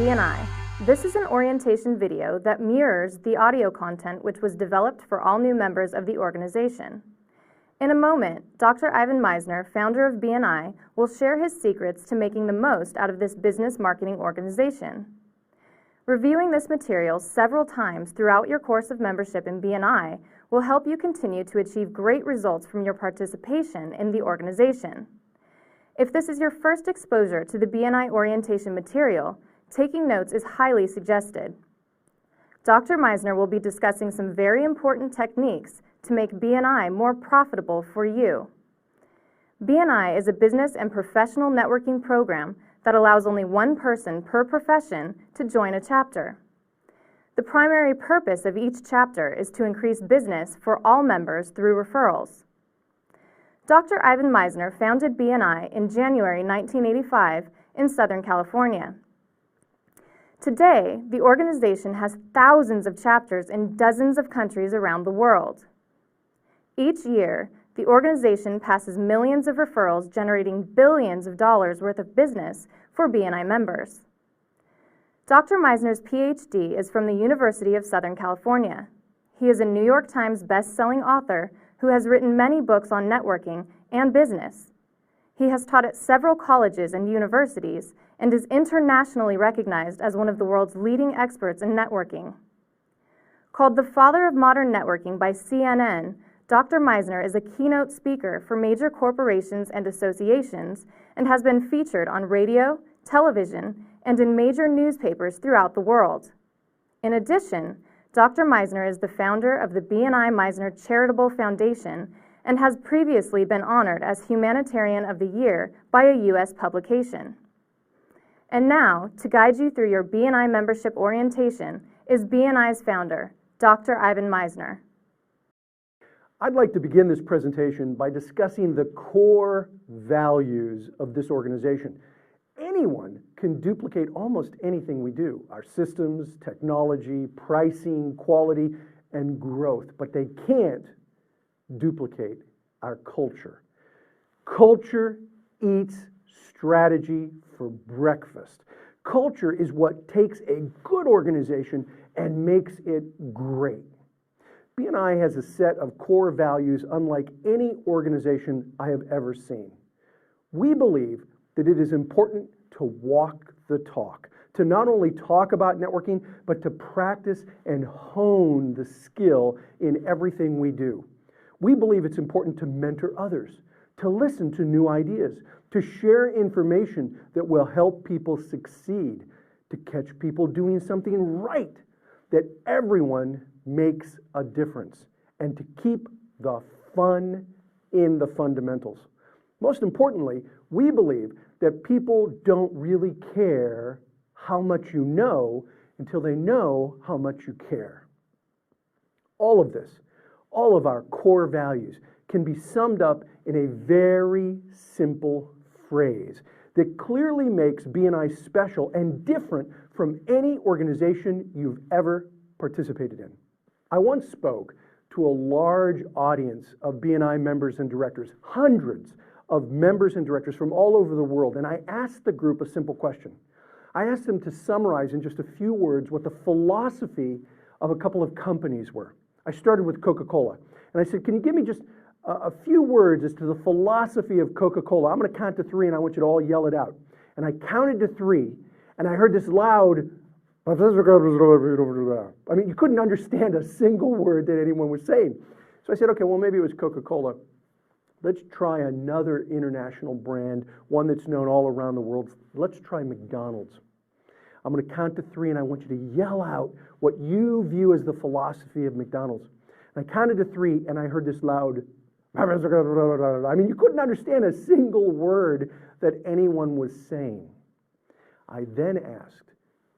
BNI. This is an orientation video that mirrors the audio content which was developed for all new members of the organization. In a moment, Dr. Ivan Misner, founder of BNI, will share his secrets to making the most out of this business marketing organization. Reviewing this material several times throughout your course of membership in BNI will help you continue to achieve great results from your participation in the organization. If this is your first exposure to the BNI orientation material, taking notes is highly suggested. Dr. Misner will be discussing some very important techniques to make BNI more profitable for you. BNI is a business and professional networking program that allows only one person per profession to join a chapter. The primary purpose of each chapter is to increase business for all members through referrals. Dr. Ivan Misner founded BNI in January 1985 in Southern California. Today, the organization has thousands of chapters in dozens of countries around the world. Each year, the organization passes millions of referrals, generating billions of dollars worth of business for BNI members. Dr. Misner's PhD is from the University of Southern California. He is a New York Times best-selling author who has written many books on networking and business. He has taught at several colleges and universities and is internationally recognized as one of the world's leading experts in networking. Called the father of modern networking by CNN, Dr. Misner is a keynote speaker for major corporations and associations and has been featured on radio, television, and in major newspapers throughout the world. In addition, Dr. Misner is the founder of the BNI Misner Charitable Foundation and has previously been honored as Humanitarian of the Year by a U.S. publication. And now, to guide you through your BNI membership orientation, is BNI's founder, Dr. Ivan Misner. I'd like to begin this presentation by discussing the core values of this organization. Anyone can duplicate almost anything we do, our systems, technology, pricing, quality, and growth, but they can't duplicate our culture. Culture eats strategy for breakfast. Culture is what takes a good organization and makes it great. BNI has a set of core values unlike any organization I have ever seen. We believe that it is important to walk the talk, to not only talk about networking, but to practice and hone the skill in everything we do. We believe it's important to mentor others, to listen to new ideas, to share information that will help people succeed, to catch people doing something right, that everyone makes a difference, and to keep the fun in the fundamentals. Most importantly, we believe that people don't really care how much you know until they know how much you care. All of this, all of our core values, can be summed up in a very simple phrase that clearly makes BNI special and different from any organization you've ever participated in. I once spoke to a large audience of BNI members and directors, hundreds of members and directors from all over the world, and I asked the group a simple question. I asked them to summarize in just a few words what the philosophy of a couple of companies were. I started with Coca-Cola, and I said, can you give me just a few words as to the philosophy of Coca-Cola? I'm going to count to three, and I want you to all yell it out. And I counted to three, and I heard this loud, I mean, you couldn't understand a single word that anyone was saying. So I said, okay, well, maybe it was Coca-Cola. Let's try another international brand, one that's known all around the world. Let's try McDonald's. I'm going to count to three, and I want you to yell out what you view as the philosophy of McDonald's. And I counted to three, and I heard this loud, I mean, you couldn't understand a single word that anyone was saying. I then asked,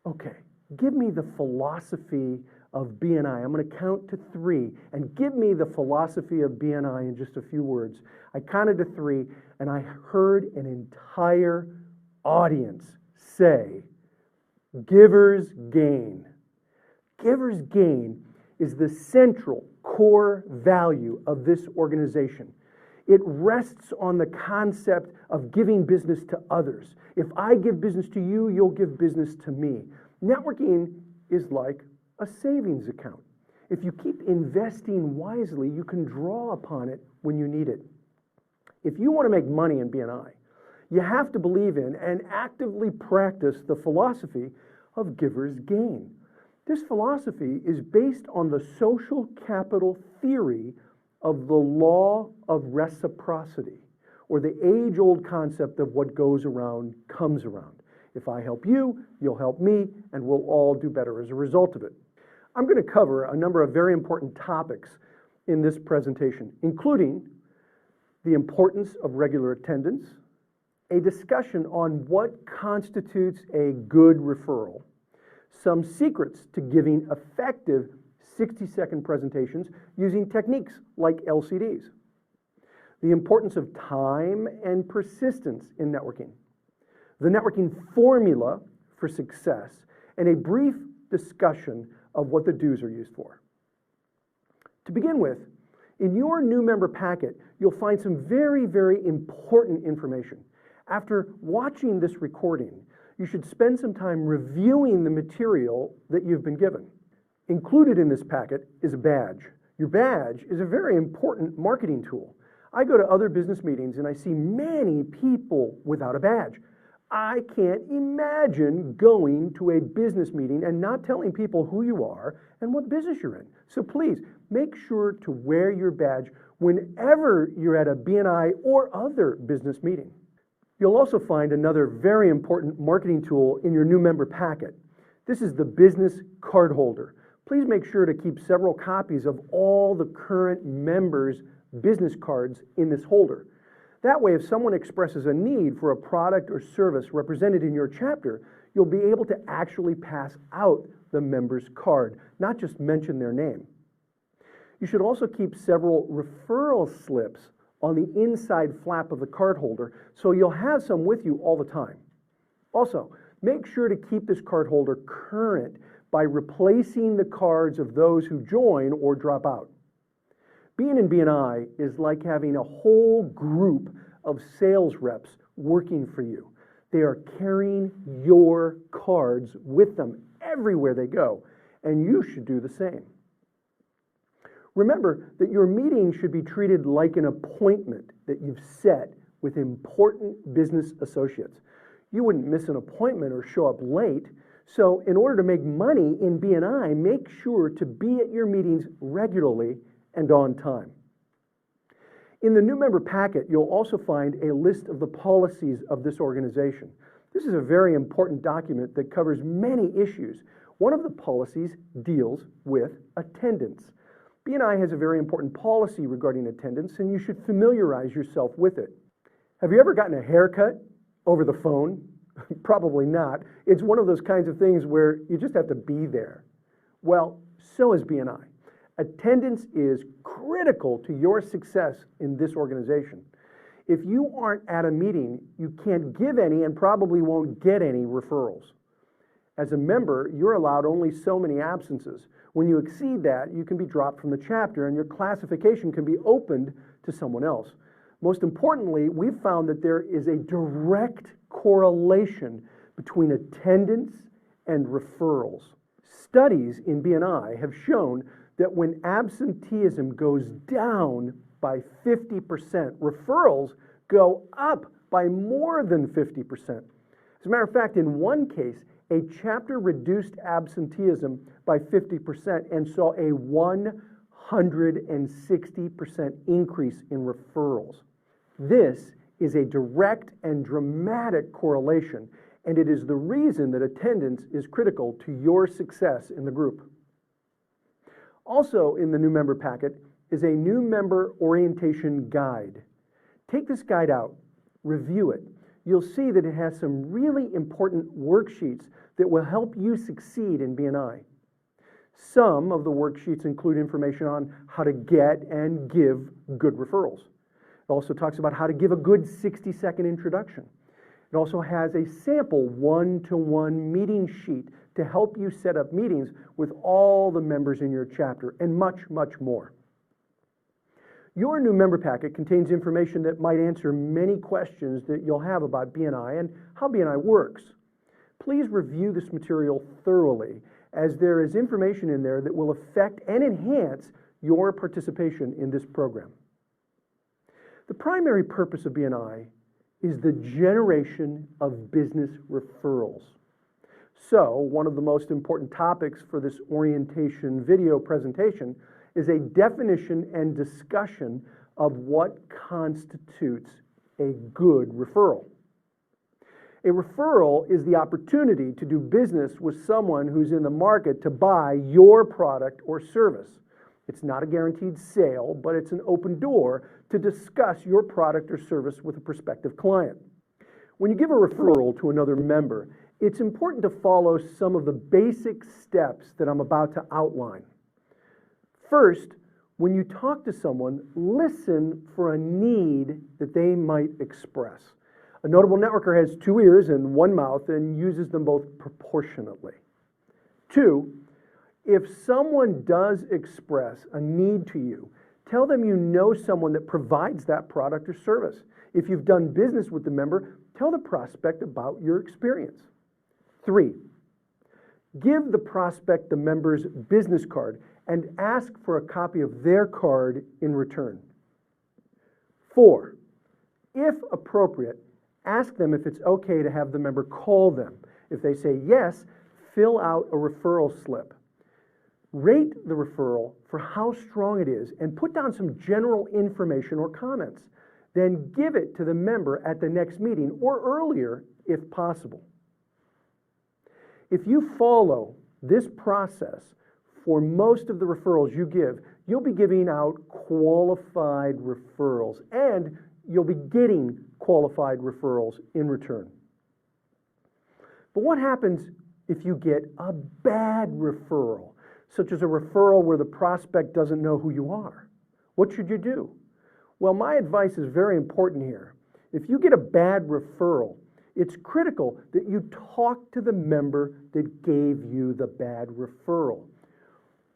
okay, give me the philosophy of BNI. I'm going to count to three, and give me the philosophy of BNI in just a few words. I counted to three, and I heard an entire audience say, givers gain. Givers gain is the central core value of this organization. It rests on the concept of giving business to others. If I give business to you, you'll give business to me. Networking is like a savings account. If you keep investing wisely, you can draw upon it when you need it. If you want to make money in BNI, you have to believe in and actively practice the philosophy of giver's gain. This philosophy is based on the social capital theory of the law of reciprocity, or the age-old concept of what goes around comes around. If I help you, you'll help me, and we'll all do better as a result of it. I'm going to cover a number of very important topics in this presentation, including the importance of regular attendance, a discussion on what constitutes a good referral, some secrets to giving effective 60-second presentations using techniques like LCDs, the importance of time and persistence in networking, the networking formula for success, and a brief discussion of what the do's are used for. To begin with, in your new member packet, you'll find some very, very important information. After watching this recording, you should spend some time reviewing the material that you've been given. Included in this packet is a badge. Your badge is a very important marketing tool. I go to other business meetings and I see many people without a badge. I can't imagine going to a business meeting and not telling people who you are and what business you're in. So please make sure to wear your badge whenever you're at a BNI or other business meeting. You'll also find another very important marketing tool in your new member packet. This is the business card holder. Please make sure to keep several copies of all the current members' business cards in this holder. That way, if someone expresses a need for a product or service represented in your chapter, you'll be able to actually pass out the member's card, not just mention their name. You should also keep several referral slips on the inside flap of the card holder, so you'll have some with you all the time. Also, make sure to keep this card holder current by replacing the cards of those who join or drop out. Being in BNI is like having a whole group of sales reps working for you. They are carrying your cards with them everywhere they go, and you should do the same. Remember that your meeting should be treated like an appointment that you've set with important business associates. You wouldn't miss an appointment or show up late, so in order to make money in BNI, make sure to be at your meetings regularly and on time. In the new member packet, you'll also find a list of the policies of this organization. This is a very important document that covers many issues. One of the policies deals with attendance. BNI has a very important policy regarding attendance, and you should familiarize yourself with it. Have you ever gotten a haircut over the phone? Probably not. It's one of those kinds of things where you just have to be there. Well, so is BNI. Attendance is critical to your success in this organization. If you aren't at a meeting, you can't give any and probably won't get any referrals. As a member, you're allowed only so many absences. When you exceed that, you can be dropped from the chapter and your classification can be opened to someone else. Most importantly, we've found that there is a direct correlation between attendance and referrals. Studies in BNI have shown that when absenteeism goes down by 50%, referrals go up by more than 50%. As a matter of fact, in one case, a chapter reduced absenteeism by 50% and saw a 160% increase in referrals. This is a direct and dramatic correlation, and it is the reason that attendance is critical to your success in the group. Also in the new member packet is a new member orientation guide. Take this guide out, review it. You'll see that it has some really important worksheets that will help you succeed in BNI. Some of the worksheets include information on how to get and give good referrals. It also talks about how to give a good 60-second introduction. It also has a sample one-to-one meeting sheet to help you set up meetings with all the members in your chapter, and much, much more. Your new member packet contains information that might answer many questions that you'll have about BNI and how BNI works. Please review this material thoroughly, as there is information in there that will affect and enhance your participation in this program. The primary purpose of BNI is the generation of business referrals. So, one of the most important topics for this orientation video presentation is a definition and discussion of what constitutes a good referral. A referral is the opportunity to do business with someone who's in the market to buy your product or service. It's not a guaranteed sale, but it's an open door to discuss your product or service with a prospective client. When you give a referral to another member, it's important to follow some of the basic steps that I'm about to outline. First, when you talk to someone, listen for a need that they might express. A notable networker has 2 ears and 1 mouth and uses them both proportionately. 2, if someone does express a need to you, tell them you know someone that provides that product or service. If you've done business with the member, tell the prospect about your experience. 3, give the prospect the member's business card and ask for a copy of their card in return. 4, if appropriate, ask them if it's okay to have the member call them. If they say yes, fill out a referral slip. Rate the referral for how strong it is and put down some general information or comments. Then give it to the member at the next meeting or earlier if possible. If you follow this process for most of the referrals you give, you'll be giving out qualified referrals and you'll be getting qualified referrals in return. But what happens if you get a bad referral, such as a referral where the prospect doesn't know who you are? What should you do? Well, my advice is very important here. If you get a bad referral, it's critical that you talk to the member that gave you the bad referral.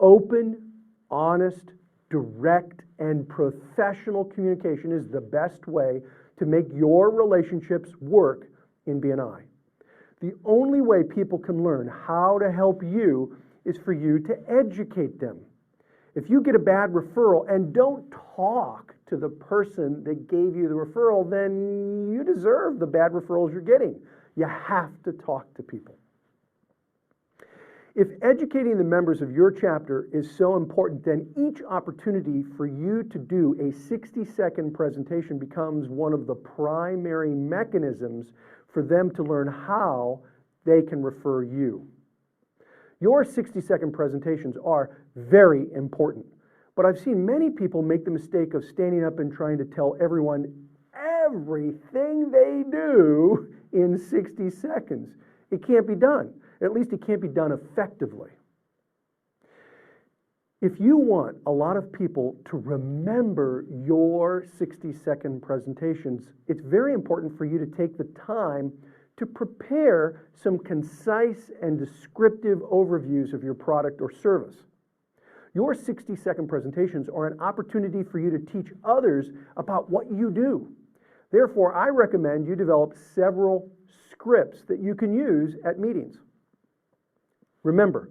Open, honest, direct, and professional communication is the best way to make your relationships work in BNI. The only way people can learn how to help you is for you to educate them. If you get a bad referral and don't talk to the person that gave you the referral, then you deserve the bad referrals you're getting. You have to talk to people. If educating the members of your chapter is so important, then each opportunity for you to do a 60-second presentation becomes one of the primary mechanisms for them to learn how they can refer you. Your 60-second presentations are very important, but I've seen many people make the mistake of standing up and trying to tell everyone everything they do in 60 seconds. It can't be done. At least it can't be done effectively. If you want a lot of people to remember your 60-second presentations, it's very important for you to take the time to prepare some concise and descriptive overviews of your product or service. Your 60-second presentations are an opportunity for you to teach others about what you do. Therefore, I recommend you develop several scripts that you can use at meetings. Remember,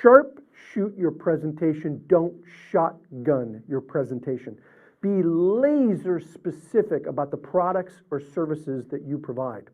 sharpshoot your presentation, don't shotgun your presentation. Be laser specific about the products or services that you provide.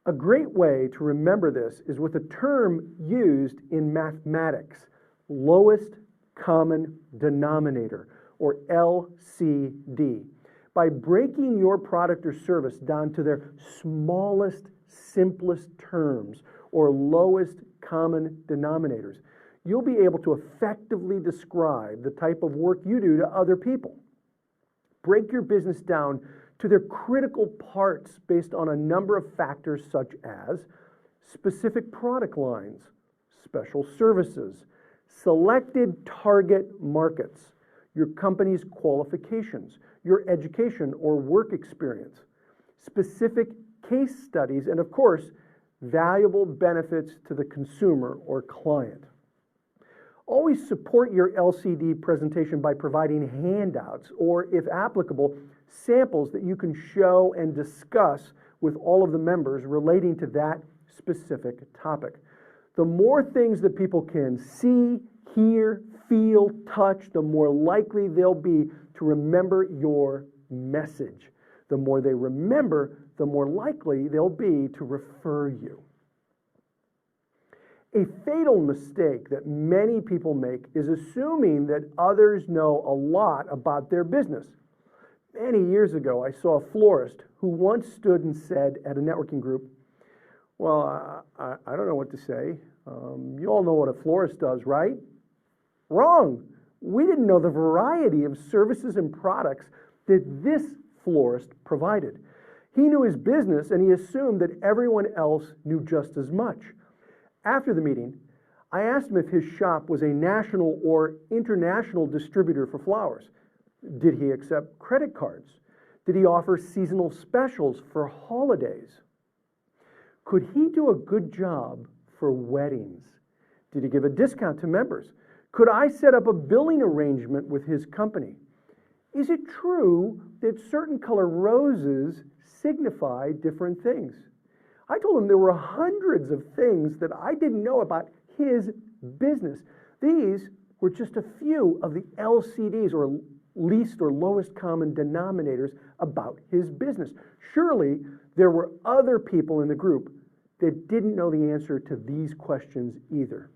A great way to remember this is with a term used in mathematics, lowest common denominator, or LCD. By breaking your product or service down to their smallest, simplest terms, or lowest common denominators, you'll be able to effectively describe the type of work you do to other people. Break your business down to their critical parts based on a number of factors such as specific product lines, special services, selected target markets, your company's qualifications, your education or work experience, specific case studies, and of course, valuable benefits to the consumer or client. Always support your LCD presentation by providing handouts or, if applicable, samples that you can show and discuss with all of the members relating to that specific topic. The more things that people can see, hear, feel, touch, the more likely they'll be to remember your message. The more they remember, the more likely they'll be to refer you. A fatal mistake that many people make is assuming that others know a lot about their business. Many years ago, I saw a florist who once stood and said at a networking group, "Well, I don't know what to say. You all know what a florist does, right?" Wrong. We didn't know the variety of services and products that this florist provided. He knew his business and he assumed that everyone else knew just as much. After the meeting, I asked him if his shop was a national or international distributor for flowers. Did he accept credit cards? Did he offer seasonal specials for holidays? Could he do a good job for weddings? Did he give a discount to members? Could I set up a billing arrangement with his company? Is it true that certain color roses signify different things? I told him there were hundreds of things that I didn't know about his business. These were just a few of the LCDs, or least or lowest common denominators, about his business. Surely there were other people in the group that didn't know the answer to these questions either.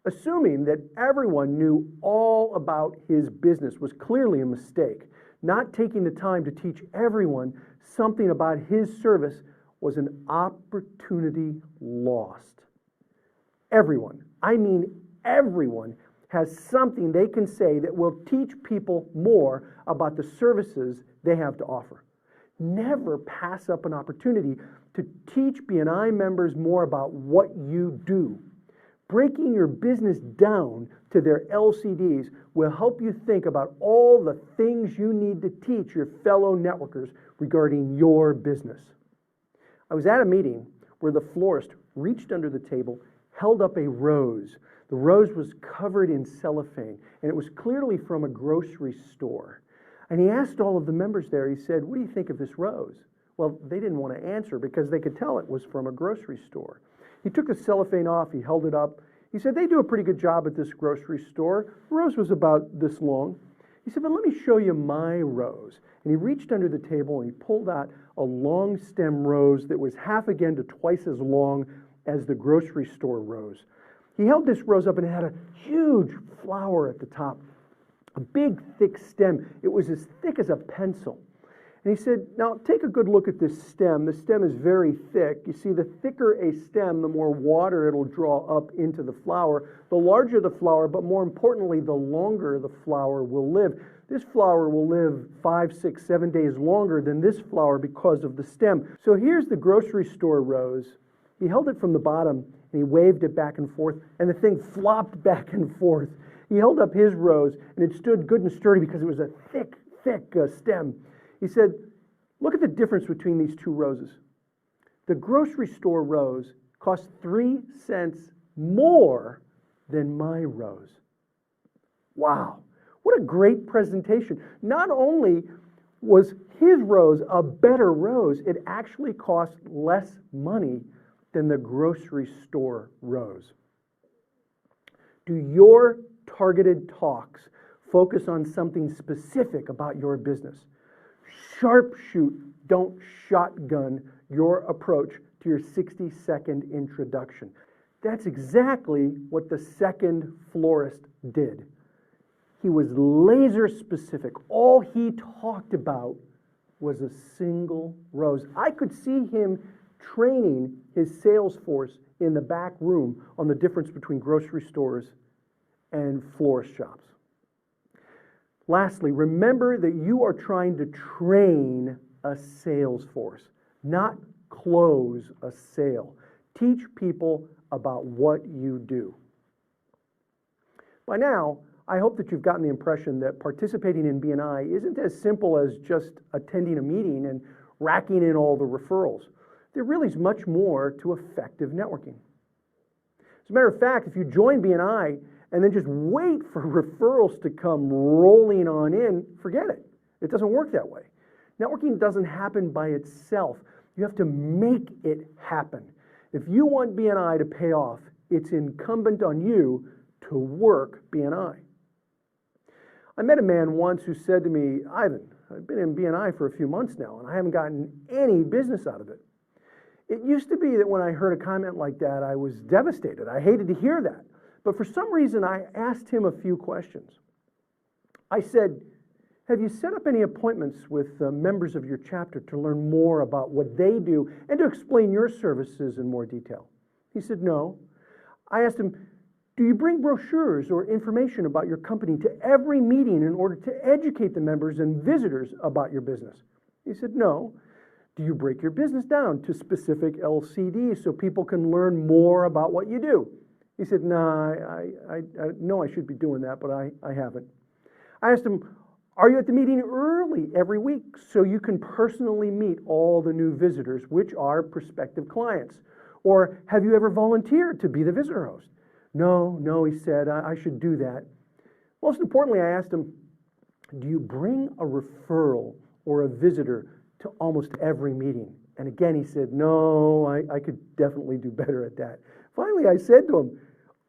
Assuming that everyone knew all about his business was clearly a mistake. Not taking the time to teach everyone something about his service was an opportunity lost. Everyone, I mean everyone, has something they can say that will teach people more about the services they have to offer. Never pass up an opportunity to teach BNI members more about what you do. Breaking your business down to their LCDs will help you think about all the things you need to teach your fellow networkers regarding your business. I was at a meeting where the florist reached under the table, held up a rose. The rose was covered in cellophane, and it was clearly from a grocery store. And he asked all of the members there, he said, "What do you think of this rose?" Well, they didn't want to answer because they could tell it was from a grocery store. He took the cellophane off, he held it up. He said, "They do a pretty good job at this grocery store." The rose was about this long. He said, "But let me show you my rose." And he reached under the table and he pulled out a long stem rose that was half again to twice as long as the grocery store rose. He held this rose up and it had a huge flower at the top, a big thick stem. It was as thick as a pencil. And he said, "Now take a good look at this stem. The stem is very thick. You see, the thicker a stem, the more water it'll draw up into the flower. The larger the flower, but more importantly, the longer the flower will live. This flower will live 5, 6, 7 days longer than this flower because of the stem." So here's the grocery store rose. He held it from the bottom and he waved it back and forth, and the thing flopped back and forth. He held up his rose and it stood good and sturdy because it was a thick stem. He said, "Look at the difference between these two roses. The grocery store rose cost 3 cents more than my rose." Wow, what a great presentation. Not only was his rose a better rose, it actually cost less money than the grocery store rose. Do your targeted talks focus on something specific about your business? Sharpshoot, don't shotgun your approach to your 60-second introduction. That's exactly what the second florist did. He was laser specific. All he talked about was a single rose. I could see him training his sales force in the back room on the difference between grocery stores and florist shops. Lastly, remember that you are trying to train a sales force, not close a sale. Teach people about what you do. By now, I hope that you've gotten the impression that participating in BNI isn't as simple as just attending a meeting and racking in all the referrals. There really is much more to effective networking. As a matter of fact, if you join BNI and then just wait for referrals to come rolling on in, forget it. It doesn't work that way. Networking doesn't happen by itself. You have to make it happen. If you want BNI to pay off, it's incumbent on you to work BNI. I met a man once who said to me, Ivan, I've been in BNI for a few months now and I haven't gotten any business out of it. It used to be that when I heard a comment like that, I was devastated. I hated to hear that. But for some reason, I asked him a few questions. I said, have you set up any appointments with members of your chapter to learn more about what they do and to explain your services in more detail? He said, no. I asked him, do you bring brochures or information about your company to every meeting in order to educate the members and visitors about your business? He said, no. Do you break your business down to specific LCDs so people can learn more about what you do? He said, no, I know I should be doing that, but I haven't. I asked him, are you at the meeting early every week so you can personally meet all the new visitors, which are prospective clients? Or have you ever volunteered to be the visitor host? No, he said, I should do that. Most importantly, I asked him, do you bring a referral or a visitor to almost every meeting? And again, he said, no, I could definitely do better at that. Finally, I said to him,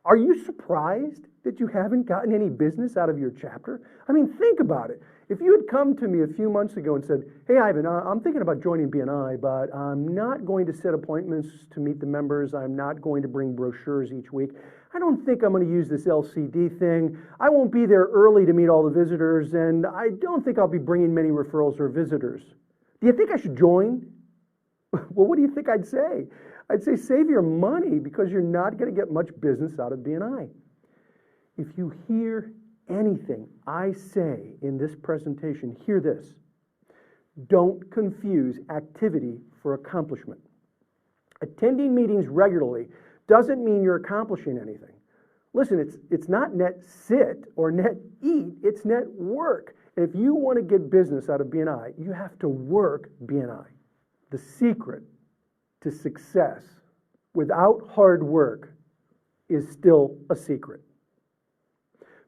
are you surprised that you haven't gotten any business out of your chapter? I mean, think about it. If you had come to me a few months ago and said, hey, Ivan, I'm thinking about joining BNI, but I'm not going to set appointments to meet the members. I'm not going to bring brochures each week. I don't think I'm going to use this LCD thing. I won't be there early to meet all the visitors, and I don't think I'll be bringing many referrals or visitors. Do you think I should join? Well, what do you think I'd say? I'd say save your money because you're not going to get much business out of BNI. If you hear anything I say in this presentation, hear this. Don't confuse activity for accomplishment. Attending meetings regularly doesn't mean you're accomplishing anything. Listen, it's not net sit or net eat, it's net work. And if you want to get business out of BNI, you have to work BNI. The secret to success without hard work is still a secret.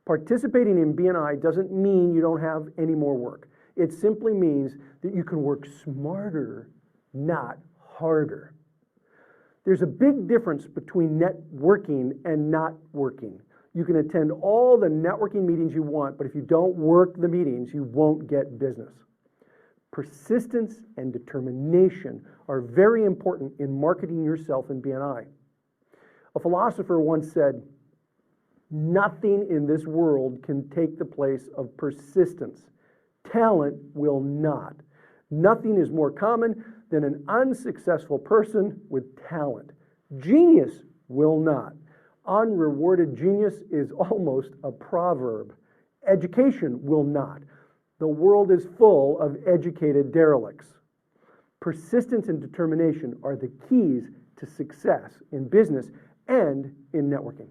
Participating in BNI doesn't mean you don't have any more work. It simply means that you can work smarter, not harder. There's a big difference between networking and not working. You can attend all the networking meetings you want, but if you don't work the meetings, you won't get business. Persistence and determination are very important in marketing yourself in BNI. A philosopher once said, nothing in this world can take the place of persistence. Talent will not. Nothing is more common than an unsuccessful person with talent. Genius will not. Unrewarded genius is almost a proverb. Education will not. The world is full of educated derelicts. Persistence and determination are the keys to success in business and in networking.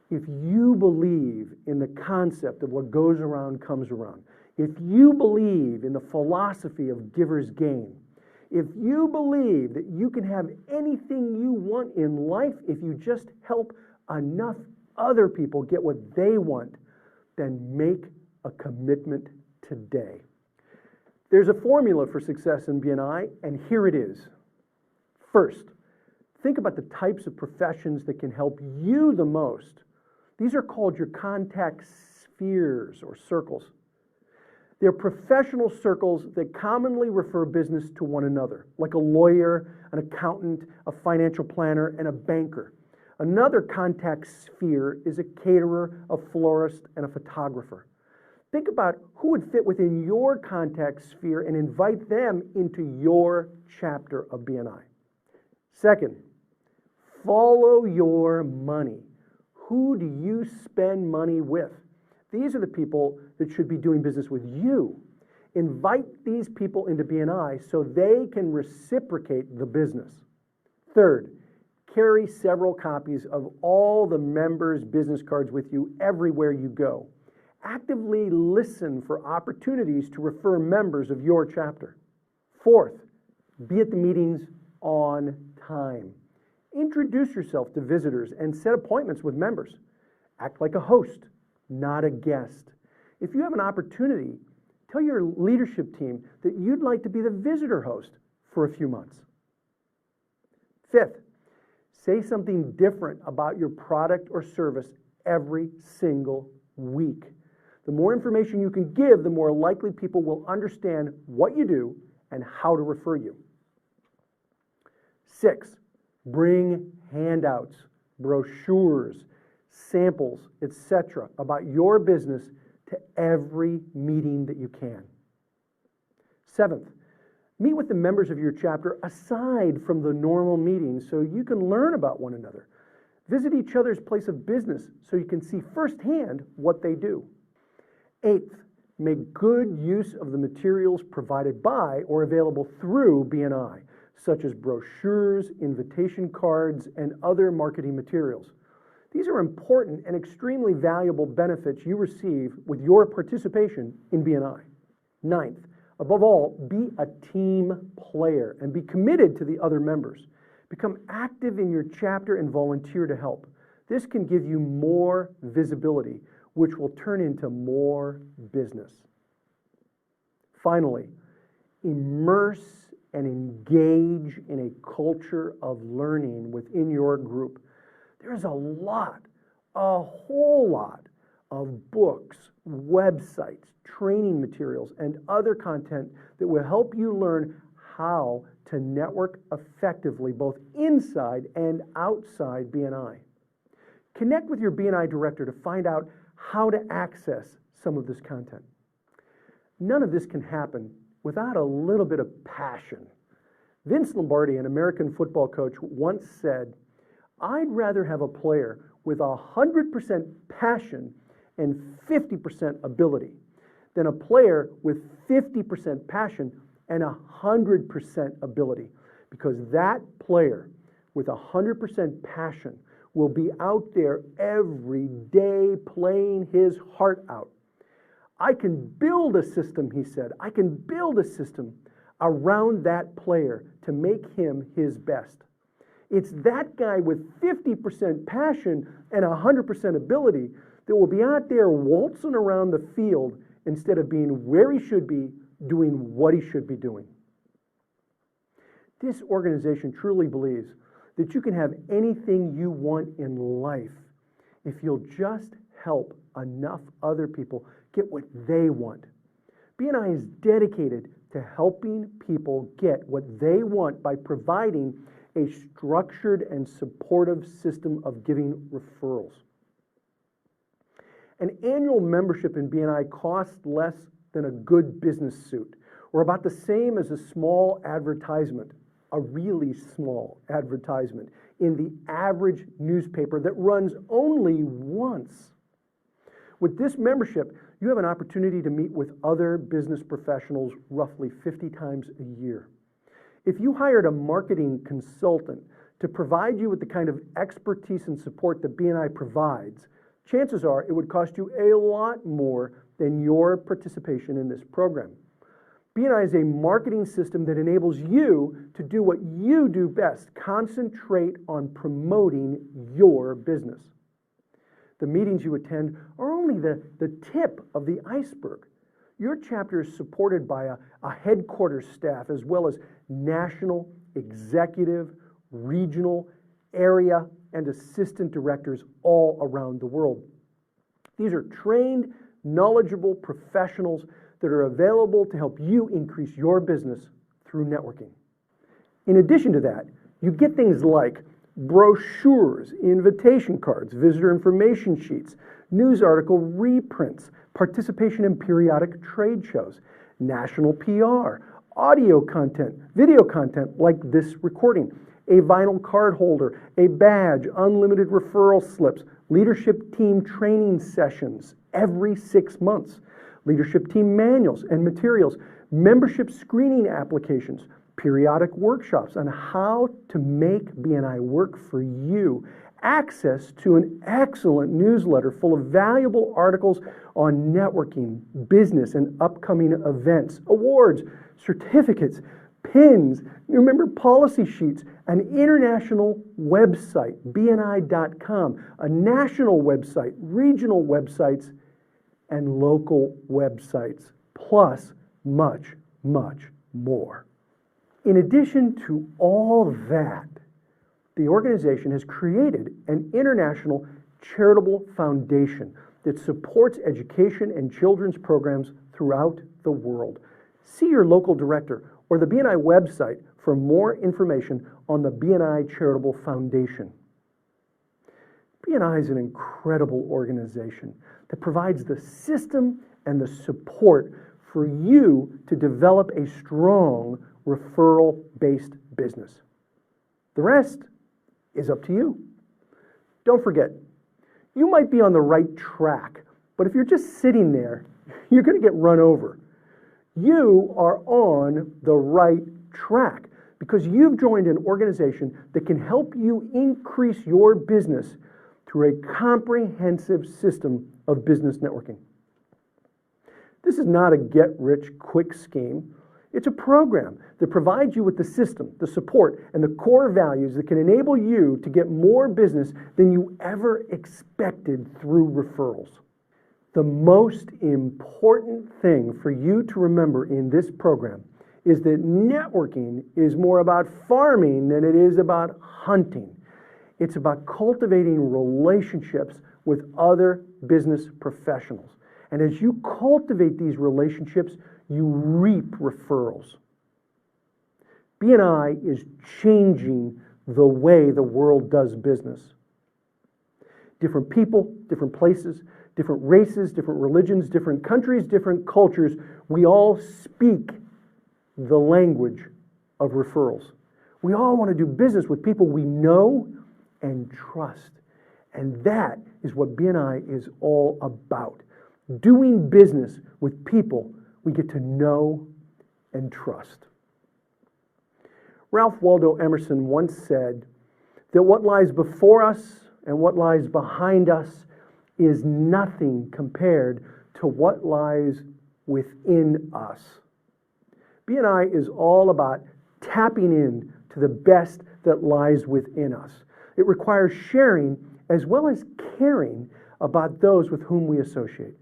If you believe in the concept of what goes around comes around, if you believe in the philosophy of giver's gain, if you believe that you can have anything you want in life if you just help enough other people get what they want, then make a commitment today. There's a formula for success in BNI, and here it is. First, think about the types of professions that can help you the most. These are called your contact spheres or circles. They're professional circles that commonly refer business to one another, like a lawyer, an accountant, a financial planner, and a banker. Another contact sphere is a caterer, a florist, and a photographer. Think about who would fit within your contact sphere and invite them into your chapter of BNI. Second, follow your money. Who do you spend money with? These are the people that should be doing business with you. Invite these people into BNI so they can reciprocate the business. Third, carry several copies of all the members' business cards with you everywhere you go. Actively listen for opportunities to refer members of your chapter. Fourth, be at the meetings on time. Introduce yourself to visitors and set appointments with members. Act like a host, not a guest. If you have an opportunity, tell your leadership team that you'd like to be the visitor host for a few months. Fifth, say something different about your product or service every single week. The more information you can give, the more likely people will understand what you do and how to refer you. 6, bring handouts, brochures, samples, etc. about your business to every meeting that you can. 7th, meet with the members of your chapter aside from the normal meetings so you can learn about one another. Visit each other's place of business so you can see firsthand what they do. 8th, make good use of the materials provided by or available through BNI, such as brochures, invitation cards, and other marketing materials. These are important and extremely valuable benefits you receive with your participation in BNI. 9th, above all, be a team player and be committed to the other members. Become active in your chapter and volunteer to help. This can give you more visibility, which will turn into more business. Finally, immerse and engage in a culture of learning within your group. There's a whole lot of books, websites, training materials, and other content that will help you learn how to network effectively both inside and outside BNI. Connect with your BNI director to find out how to access some of this content. None of this can happen without a little bit of passion. Vince Lombardi, an American football coach, once said, "I'd rather have a player with 100% passion and 50% ability than a player with 50% passion and 100% ability, because that player with 100% passion will be out there every day playing his heart out. I can build a system," he said, "I can build a system around that player to make him his best. It's that guy with 50% passion and 100% ability that will be out there waltzing around the field instead of being where he should be, doing what he should be doing." This organization truly believes that you can have anything you want in life if you'll just help enough other people get what they want. BNI is dedicated to helping people get what they want by providing a structured and supportive system of giving referrals. An annual membership in BNI costs less than a good business suit, or about the same as a small advertisement, a really small advertisement, in the average newspaper that runs only once. With this membership, you have an opportunity to meet with other business professionals roughly 50 times a year. If you hired a marketing consultant to provide you with the kind of expertise and support that BNI provides, chances are it would cost you a lot more than your participation in this program. BNI is a marketing system that enables you to do what you do best: concentrate on promoting your business. The meetings you attend are only the tip of the iceberg. Your chapter is supported by a headquarters staff as well as national, executive, regional, area, and assistant directors all around the world. These are trained, knowledgeable professionals that are available to help you increase your business through networking. In addition to that, you get things like brochures, invitation cards, visitor information sheets, news article reprints, participation in periodic trade shows, national PR, audio content, video content like this recording, a vinyl card holder, a badge, unlimited referral slips, leadership team training sessions every 6 months, leadership team manuals and materials, membership screening applications, periodic workshops on how to make BNI work for you, access to an excellent newsletter full of valuable articles on networking, business, and upcoming events, awards, certificates, pins, new member policy sheets, an international website, BNI.com, a national website, regional websites, and local websites, plus much, much more. In addition to all that, the organization has created an international charitable foundation that supports education and children's programs throughout the world. See your local director or the BNI website for more information on the BNI Charitable Foundation. BNI is an incredible organization that provides the system and the support for you to develop a strong referral-based business. The rest is up to you. Don't forget, you might be on the right track, but if you're just sitting there, you're going to get run over. You are on the right track because you've joined an organization that can help you increase your business through a comprehensive system of business networking. This is not a get-rich-quick scheme. It's a program that provides you with the system, the support, and the core values that can enable you to get more business than you ever expected through referrals. The most important thing for you to remember in this program is that networking is more about farming than it is about hunting. It's about cultivating relationships with other business professionals. And as you cultivate these relationships, you reap referrals. BNI is changing the way the world does business. Different people, different places, different races, different religions, different countries, different cultures, we all speak the language of referrals. We all want to do business with people we know and trust. And that is what BNI is all about. Doing business with people we get to know and trust. Ralph Waldo Emerson once said that what lies before us and what lies behind us is nothing compared to what lies within us. BNI is all about tapping in to the best that lies within us. It requires sharing as well as caring about those with whom we associate.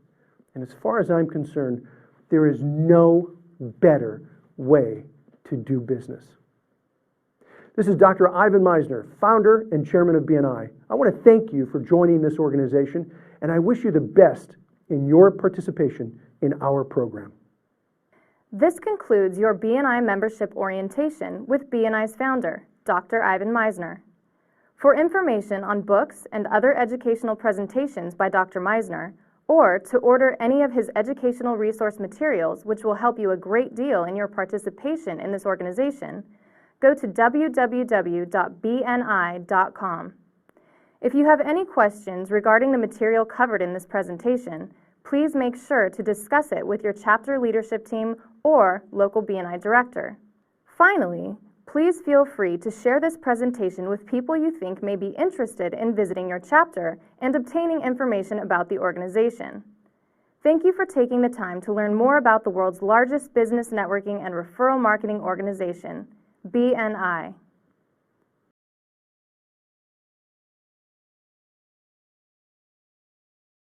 And as far as I'm concerned, there is no better way to do business. This is Dr. Ivan Misner, founder and chairman of BNI. I want to thank you for joining this organization, and I wish you the best in your participation in our program. This concludes your BNI membership orientation with BNI's founder, Dr. Ivan Misner. For information on books and other educational presentations by Dr. Misner, or to order any of his educational resource materials, which will help you a great deal in your participation in this organization, go to www.bni.com. If you have any questions regarding the material covered in this presentation, please make sure to discuss it with your chapter leadership team or local BNI director. Finally, please feel free to share this presentation with people you think may be interested in visiting your chapter and obtaining information about the organization. Thank you for taking the time to learn more about the world's largest business networking and referral marketing organization, BNI.